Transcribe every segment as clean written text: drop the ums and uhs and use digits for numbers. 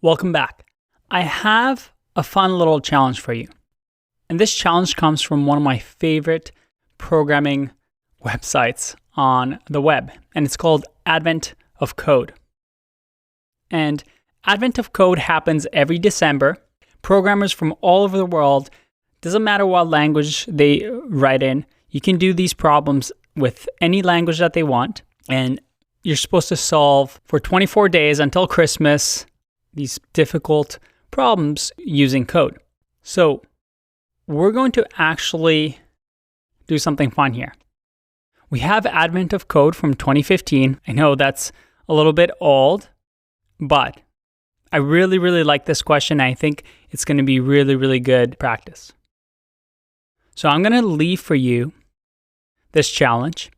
Welcome back. I have a fun little challenge for you. And this challenge comes from one of my favorite programming websites on the web, and it's called Advent of Code. And Advent of Code happens every December. Programmers from all over the world, doesn't matter what language they write in, you can do these problems with any language that they want, and you're supposed to solve for 24 days until Christmas these difficult problems using code. So we're going to actually do something fun here. We have Advent of Code from 2015. I know that's a little bit old, but I really like this question. I think it's going to be really good practice. So I'm going to leave for you this challenge.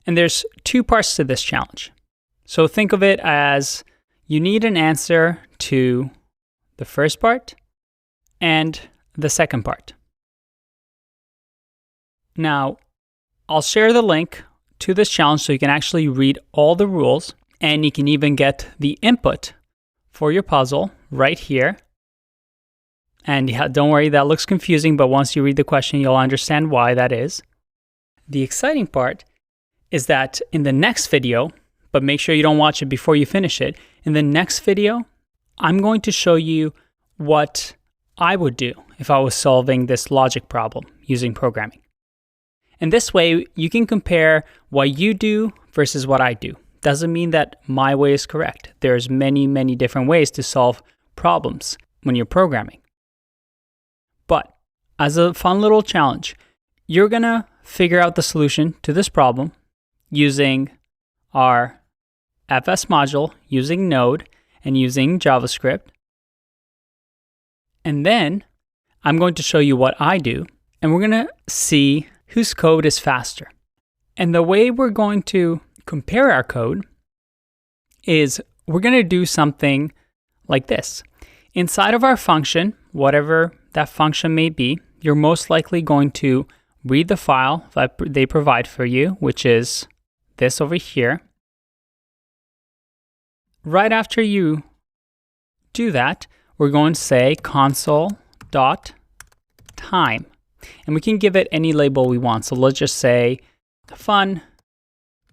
And there's two parts to this challenge. So think of it as you need an answer to the first part and the second part. Now, I'll share the link to this challenge so you can actually read all the rules, and you can even get the input for your puzzle right here. And don't worry, that looks confusing, but once you read the question, you'll understand why that is. The exciting part is that in the next video, but make sure you don't watch it before you finish it, in the next video, I'm going to show you what I would do if I was solving this logic problem using programming. And this way, you can compare what you do versus what I do. Doesn't mean that my way is correct. There's many different ways to solve problems when you're programming. But as a fun little challenge, you're gonna figure out the solution to this problem using our FS module, using Node, and using JavaScript. And then I'm going to show you what I do, and we're gonna see whose code is faster. And the way we're going to compare our code is we're going to do something like this. Inside of our function, whatever that function may be, you're most likely going to read the file that they provide for you, which is this over here. Right after you do that, we're going to say console.time. And we can give it any label we want. So let's just say fun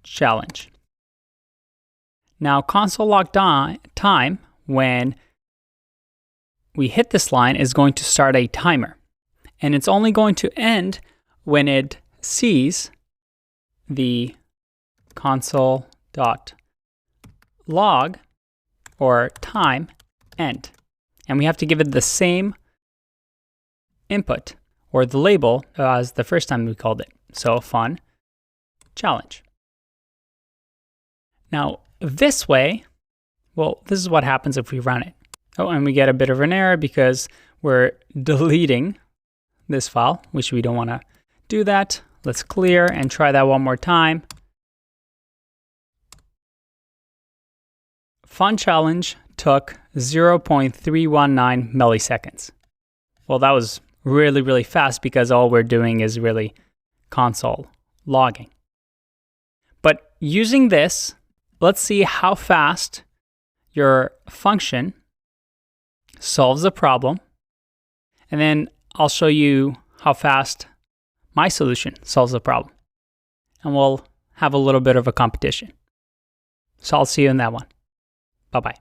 challenge. Now console.time, when we hit this line, is going to start a timer. And it's only going to end when it sees the console.log or time end. And we have to give it the same input or the label as the first time we called it. So fun challenge. Now this way, well, this is what happens if we run it. Oh, and we get a bit of an error because we're deleting this file, which we don't want to do that. Let's clear and try that one more time. Fun challenge took 0.319 milliseconds. Well, that was really fast because all we're doing is really console logging. But using this, let's see how fast your function solves a problem. And then I'll show you how fast my solution solves the problem. And we'll have a little bit of a competition. So I'll see you in that one. Bye-bye.